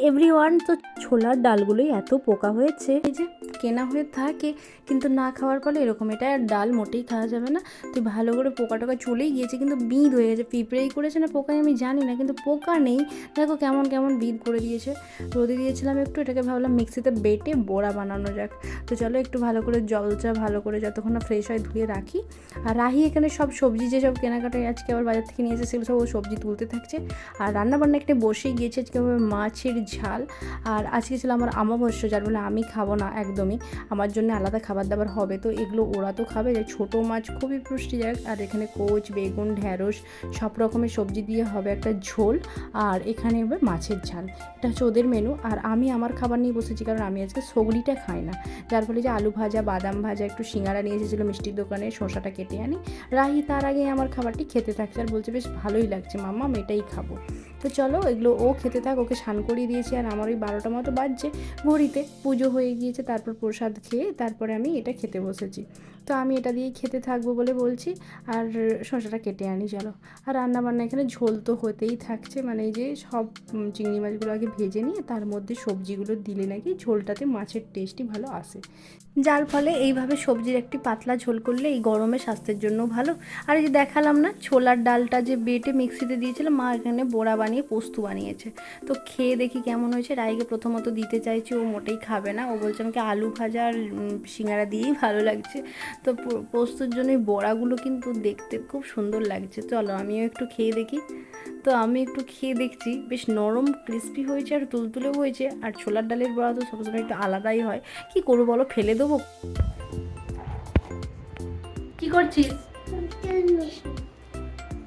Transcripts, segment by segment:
Everyone. তো ছোলার ডালগুলোই এত পোকা হয়েছে, এই যে কেনা হয়ে থাকে কিন্তু না খাওয়ার ফলে এরকম। এটা আর ডাল মোটেই খাওয়া যাবে না। তো ভালো করে পোকা টোকা চলেই গিয়েছে, কিন্তু বিঁধ হয়ে গেছে। পিঁপড়েই করেছে না পোকায় আমি জানি না, কিন্তু পোকা নেই। দেখো কেমন কেমন বিঁধ করে দিয়েছে। রোদে দিয়েছিলাম একটু, এটাকে ভাবলাম মিক্সিতে বেটে বড়া বানানো যাক। তো চলো একটু ভালো করে জলটা ভালো করে যতক্ষণ না ফ্রেশ হয় ধুয়ে রাখি। আর রাহি এখানে সব সবজি যেসব কেনাকাটায় আজকে আবার বাজার থেকে নিয়ে এসে সেগুলো সব ও সবজি তুলতে থাকছে। আর রান্নাবান্না একটা বসেই গিয়েছে আজকে মাছের ঝাল। আর আজকে ছিল আমার অমাবস্যা, যার বলে আমি খাবো না একদমই, আমার জন্য আলাদা খাবার দাবার হবে। তো এগুলো ওরা তো খাবে, যে ছোটো মাছ খুবই পুষ্টিদায়ক। আর এখানে কোচ, বেগুন, ঢ্যাঁড়স সব রকমের সবজি দিয়ে হবে একটা ঝোল। আর এখানে হবে মাছের ঝাল। এটা হচ্ছে ওদের মেনু। আর আমি আমার খাবার নিয়ে বসেছি, কারণ আমি আজকে সগড়িটা খাই না। যার ফলে যে আলু ভাজা, বাদাম ভাজা, একটু সিঙ্গারা নিয়ে এসেছিলো মিষ্টির দোকানে, শসাটা কেটে আনি। রাহি তার আগে আমার খাবারটি খেতে থাকছে আর বলছে বেশ ভালোই লাগছে মাম্মা, আমি এটাই খাবো। তো চলো এগুলো ও খেতে থাক, ওকে স্নান করিয়ে দিয়েছি। আর আমার ওই 12টা মতো বাজছে ঘড়িতে, পুজো হয়ে গিয়েছে। তারপর প্রসাদ খেয়ে তারপরে আমি এটা খেতে বসেছি। তো আমি এটা দিয়েই খেতে থাকবো বলে বলছি। আর শসাটা কেটে আনি চলো। আর রান্নাবান্না এখানে ঝোল তো হতেই থাকছে, মানে এই যে সব চিংড়ি মাছগুলো আগে ভেজে নিয়ে তার মধ্যে সবজিগুলো দিলে নাকি ঝোলটাতে মাছের টেস্টই ভালো আসে। যার ফলে এইভাবে সবজির একটি পাতলা ঝোল করলে এই গরমে স্বাস্থ্যের জন্য ভালো। আর এই যে দেখালাম না ছোলার ডালটা যে বেটে মিক্সিতে দিয়েছিলাম, মা এখানে বড়া বানিয়ে পোস্ত বানিয়েছে। তো খেয়ে দেখি কেমন হয়েছে। রাইকে প্রথমত দিতে চাইছি, ও মোটেই খাবে না। ও বলছে আমাকে আলু ভাজা আর সিঙ্গারা দিয়েই ভালো লাগছে। তো পোস্তর জন্য এই বড়াগুলো কিন্তু দেখতে খুব সুন্দর লাগছে। চলো আমিও একটু খেয়ে দেখি। তো আমি একটু খেয়ে দেখছি, বেশ নরম ক্রিস্পি হয়েছে আর তুলতুলেও হয়েছে। আর ছোলার ডালের বড়া তো সবসময় একটু আলাদাই হয়। কি করবো বলো, ফেলে দেবো? কি করছিস?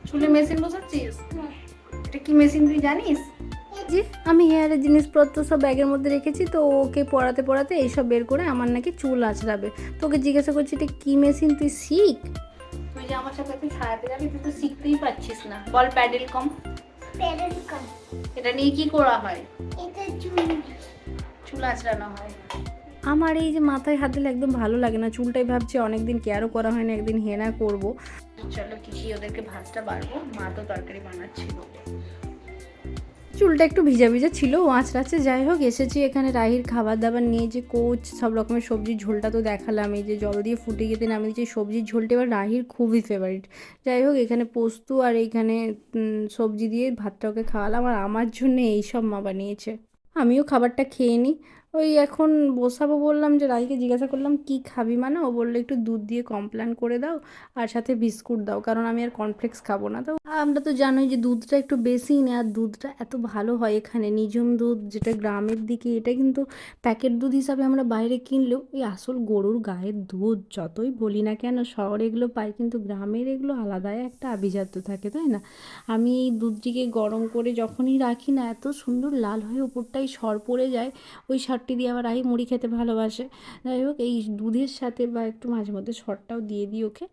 চুলে মেশিন বসাচ্ছিস? এটা কি মেশিন তুই জানিস? জি, আমি হেয়ারের জিনিসপত্র সব ব্যাগের মধ্যে রেখেছি। তো ওকে পড়াতে পড়াতে এইসব বের করে আমার নাকি চুল আঁচড়াবে। তোকে জিজ্ঞাসা করছি এটা কি মেশিন, তুই শিখ। তুই যে আমার সাথে তুই ছাড়াতে যাবি, তুই তো শিখতেই পারছিস না। বল প্যাডেল কম। প্যাডেল কম এটা নিয়ে কি করা হয়? এটা চুল আঁচড়ানো হয়। আমার এই যে মাথায় হাত দিলে একদম ভালো লাগে না। চুলটাই ভাবছি অনেকদিন কেয়ারও করা হয় না, একদিন হেনা করব। চলো কি ওদেরকে ভাতটা বাড়বো, মা তো তরকারি বানাচ্ছিল। চুলটা একটু ভিজা ভিজা ছিল, আঁচড়াচ্ছে। যাই হোক, এসেছি এখানে রাহির খাবার দাবার নিয়ে, যে কোচ সব রকমের সবজির ঝোলটা তো দেখালাম। এই যে জল দিয়ে ফুটে গিয়ে নামিয়ে যে সবজির ঝোলটা এবার রাহির খুবই ফেভারিট। যাই হোক, এখানে পোস্ত আর এইখানে সবজি দিয়ে ভাতটা ওকে খাওয়ালাম। আর আমার জন্য এইসব মা বানিয়েছে। আমিও খাবারটা খেয়ে নিই। ওই এখন বসাবো, বললাম যে রাইকে জিজ্ঞাসা করলাম কি খাবি, মানে ও বললো একটু দুধ দিয়ে কমপ্ল্যান করে দাও আর সাথে বিস্কুট দাও, কারণ আমি আর কর্নফ্লেক্স খাবো না। তো আমরা তো জানোই যে দুধটা একটু বেশিই নেই। আর দুধটা এত ভালো হয় এখানে, নিজম দুধ যেটা গ্রামের দিকে, এটা কিন্তু প্যাকেট দুধ হিসাবে আমরা বাইরে কিনলেও এই আসল গরুর গায়ের দুধ যতই বলি না কেন, শহরে এগুলো পাই কিন্তু গ্রামের এগুলো আলাদাই একটা আভিজাত্য থাকে, তাই না? আমি এই দুধটিকে গরম করে যখনই রাখি না, এত সুন্দর লাল হয়ে উপরটাই সর পড়ে যায়। ওই সরটি দিয়ে আবার রাহি মুড়ি খেতে ভালোবাসে। যাই হোক, এই দুধের সাথে বা একটু মাঝে মধ্যে সরটাও দিয়ে দিই ওকে।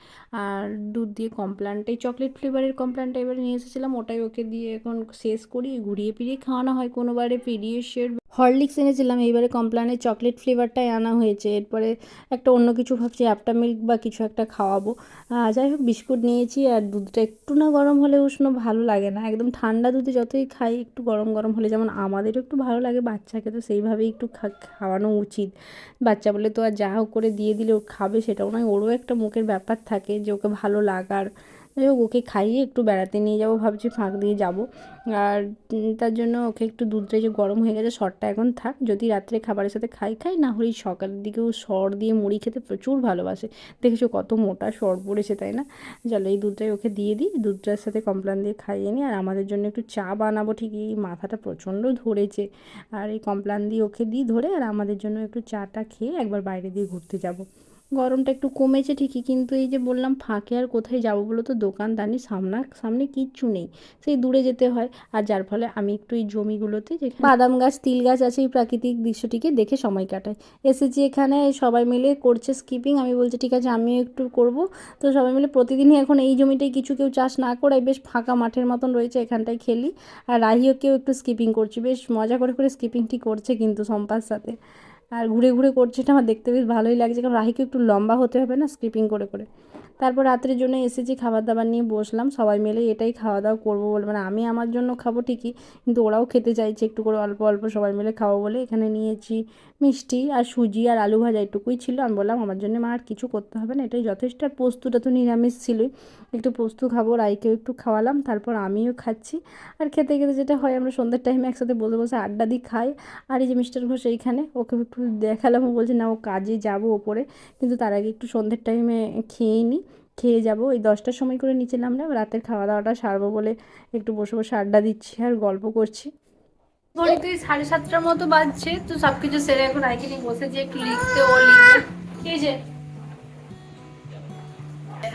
আর দুধ দিয়ে কমপ্ল্যানটাই, চকলেট ফ্লেভারের কমপ্ল্যানটা এবারে নিয়ে এসেছিলাম, ওটাই ওকে দিয়ে এখন শেষ করি। ঘুরিয়ে ফিরিয়ে খাওয়ানো হয়, কোনোবারে পিডিয়াশিয়োর হরলিক্স এনেছিলাম, এইবারে কমপ্ল্যানের চকলেট ফ্লেভারটাই আনা হয়েছে। এরপরে একটা অন্য কিছু ভাবছি, অ্যাপটা মিল্ক বা কিছু একটা খাওয়াবো। যাই হোক, বিস্কুট নিয়েছি। আর দুধটা একটু না গরম হলে উষ্ণ ভালো লাগে না, একদম ঠান্ডা দুধে যতই খাই একটু গরম গরম হলে যেমন আমাদেরও একটু ভালো লাগে, বাচ্চাকে তো সেইভাবেই একটু খাওয়ানো উচিত। বাচ্চা বলে তো আর যা হোক করে দিয়ে দিলে ও খাবে সেটাও নয়, ওরও একটা মুখের ব্যাপার থাকে যে ওকে ভালো লাগার। যাই হোক, ওকে খাইয়ে একটু বেড়াতে নিয়ে যাবো ভাবছি, ফাঁক দিয়ে যাবো। আর তার জন্য ওকে একটু দুধটা যে গরম হয়ে গেছে, সরটা এখন থাক, যদি রাত্রে খাবারের সাথে খাই না হলেই সকালের দিকেও সর দিয়ে মুড়ি খেতে প্রচুর ভালোবাসে। দেখেছো কত মোটা সর পড়েছে, তাই না? চলো এই দুধটাই ওকে দিয়ে দিই, দুধটার সাথে কমপ্ল্যান দিয়ে খাইয়ে নিই। আর আমাদের জন্য একটু চা বানাবো, ঠিকই মাথাটা প্রচণ্ড ধরেছে। আর এই কমপ্ল্যান দিয়ে ওকে দিই ধরে, আর আমাদের জন্য একটু চাটা খেয়ে একবার বাইরে দিয়ে ঘুরতে যাব। গরমটা একটু কমেছে ঠিকই, কিন্তু এই যে বললাম ফাঁকে আর কোথায় যাবো বলো তো, দোকানদানি সামনে কিচ্ছু নেই, সেই দূরে যেতে হয়। আর যার ফলে আমি একটু এই জমিগুলোতে যেখানে বাদাম গাছ, তিল গাছ আছে, এই প্রাকৃতিক দৃশ্যটিকে দেখে সময় কাটাই। এসেছি এখানে, সবাই মিলে করছে স্কিপিং, আমি বলছি ঠিক আছে আমিও একটু করব। তো সবাই মিলে প্রতিদিনই এখন এই জমিটাই কিছু কেউ চাষ না করায় বেশ ফাঁকা মাঠের মতন রয়েছে, এখানটায় খেলি। আর রাহিও কেউ একটু স্কিপিং করছি, বেশ মজা করে করে স্কিপিংটি করছে কিন্তু সম্পার সাথে। আর ঘুরে ঘুরে করছে, এটা আমার দেখতে বেশ ভালোই লাগছে, কারণ রাহিকে একটু লম্বা হতে হবে না স্কিপিং করে করে। তারপর রাত্রের জন্য এসেছি, খাবার দাবার নিয়ে বসলাম, সবাই মিলে এটাই খাওয়া দাওয়া করবো বলে, মানে আমি আমার জন্য খাবো ঠিকই, কিন্তু ওরাও খেতে চাইছে একটু করে অল্প অল্প সবাই মিলে খাবো বলে। এখানে নিয়েছি মিষ্টি আর সুজি আর আলু ভাজা, এটুকুই ছিল। আমি বললাম আমার জন্য মা আর কিছু করতে হবে না, এটাই যথেষ্ট। আর পোস্তটা তো নিরামিষ ছিলই, একটু পোস্ত খাবো, রাইকেও একটু খাওয়ালাম, তারপর আমিও খাচ্ছি। আর খেতে খেতে যেটা হয়, আমরা সন্ধ্যের টাইমে একসাথে বসে বসে আড্ডা দিই, খাই। আর এই যে মিস্টার ঘোষ এইখানে, ওকে একটু দেখালাম, ও বলছে না ও কাজে যাবো ওপরে, কিন্তু তার আগে একটু সন্ধ্যের টাইমে খেয়ে নিই, খেয়ে যাবো। ওই 10টার সময় করে নিচে নামলাম, রাতের খাওয়া দাওয়াটা সারবো বলে একটু বসে বসে আড্ডা দিচ্ছি আর গল্প করছি। ঘড়িতে 7:30টার মতো বাজছে, তো সব কিছু সেরে এখন রাইকে নিয়ে বসেছি একটু লিখতে, ও লিখবে। এই যে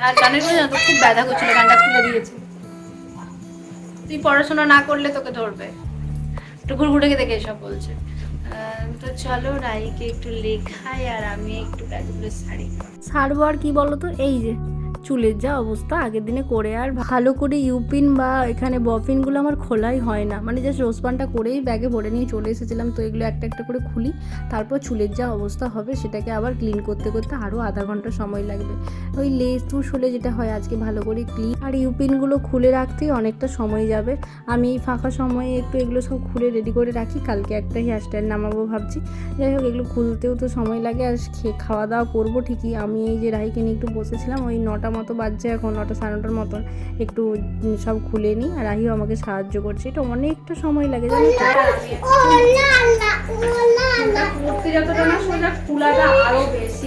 আর গানের করে জানো তো খুব ব্যথা করছিল, গানটা খুলে দিয়েছে। তুই পড়াশোনা না করলে তোকে ধরবে, একটু ঘুরঘুরে দেখে এসব বলছে। তো চলো রাইকে একটু লেখাই আর আমি একটু কাজগুলো সারবো। আর কি বলো তো, এই যে চুলের যা অবস্থা, আগের দিনে করে আর ভালো করে ইউপিন বা এখানে বফিনগুলো আমার খোলাই হয় না, মানে জাস্ট রোজপানটা করেই ব্যাগে ভরে নিয়ে চলে এসেছিলাম। তো এগুলো একটা একটা করে খুলি, তারপর চুলের যা অবস্থা হবে সেটাকে আবার ক্লিন করতে করতে আরও আধা ঘন্টা সময় লাগবে। ওই লেস তুষ হলে যেটা হয়, আজকে ভালো করে ক্লিন আর ইউপিনগুলো খুলে রাখতেই অনেকটা সময় যাবে। আমি এই ফাঁকা সময়ে একটু এগুলো সব খুলে রেডি করে রাখি, কালকে একটা হেয়ারস্টাইল নামাবো ভাবছি। যাই হোক, এগুলো খুলতেও তো সময় লাগে, আর খাওয়া দাওয়া করবো ঠিকই। আমি এই যে রাহিকে নিয়ে একটু বসেছিলাম, ওই 9টা মতো বাজছে এখন, 9টা সাড়ে 9টার মতন, একটু সব খুলে নিই। আর রাহিও আমাকে সাহায্য করছে, এটা অনেকটা সময় লাগে জানো তো। যতটা না সোজা, খোলাটা আরো বেশি,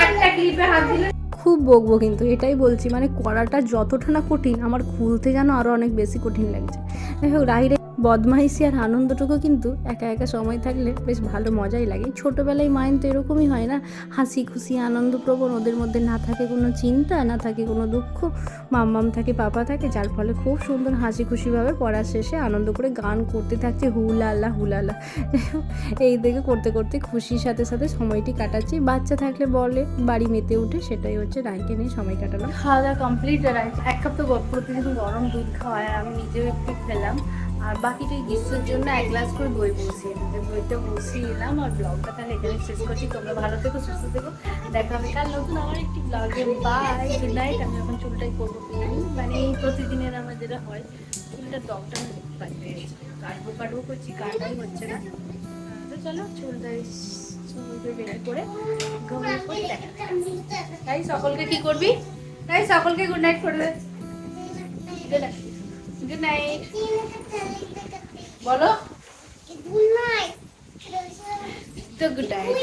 একটা ক্লিপে হাত দিলে খুব বকবো, কিন্তু এটাই বলছি, মানে করাটা যতটা না কঠিন, আমার খুলতে যেন আরও অনেক বেশি কঠিন লাগছে। যাই হোক, রাহিরে বদমাইশি আর আনন্দটুকু কিন্তু একা একা সময় থাকলে বেশ ভালো মজাই লাগে। ছোটোবেলায় মাইন্ড তো এরকমই হয় না, হাসি খুশি আনন্দপ্রবণ, ওদের মধ্যে না থাকে কোনো চিন্তা, না থাকে কোনো দুঃখ, মাম্মাম থাকে পাপা থাকে, যার ফলে খুব সুন্দর হাসি খুশিভাবে পড়ার শেষে আনন্দ করে গান করতে থাকছে, হুলালা হুলালা। এই দিকে করতে করতে খুশির সাথে সাথে সময়টি কাটাচ্ছি। বাচ্চা থাকলে বলে বাড়ি মেতে উঠে, সেটাই হচ্ছে, রাইকে নিয়ে সময় কাটালাম। খাওয়া দাওয়া কমপ্লিট। এক কাপ তো প্রতিদিন গরম দুধ খাওয়ায়, আমি নিজেও একটু খেলাম। আর বাকিটা গ্রীষ্মের জন্য 1 গ্লাস করে দই বসিয়ে দিতে, দইটা বসিয়ে এলাম। আর ব্লগটা তাহলে এখানে শেষ করছি। তোমরা ভালো থেকো, সুস্থ থেকো, দেখা হবে কাল নতুন আমার একটি ব্লগে। Bye, good night. আমি এখন চুলটাই করবো, মানে প্রতিদিনের আমার যেটা হয়, চুলটা ডগটা কাটবো করছি, কাটাই হচ্ছে না। তো চলো চুলটাই বের করে ঘুমিয়ে পড়ি, দেখা। তাই সকলকে কি করবি, তাই সকলকে গুড নাইট করে দে। গুড নাইট বলো, তো গুড নাইট।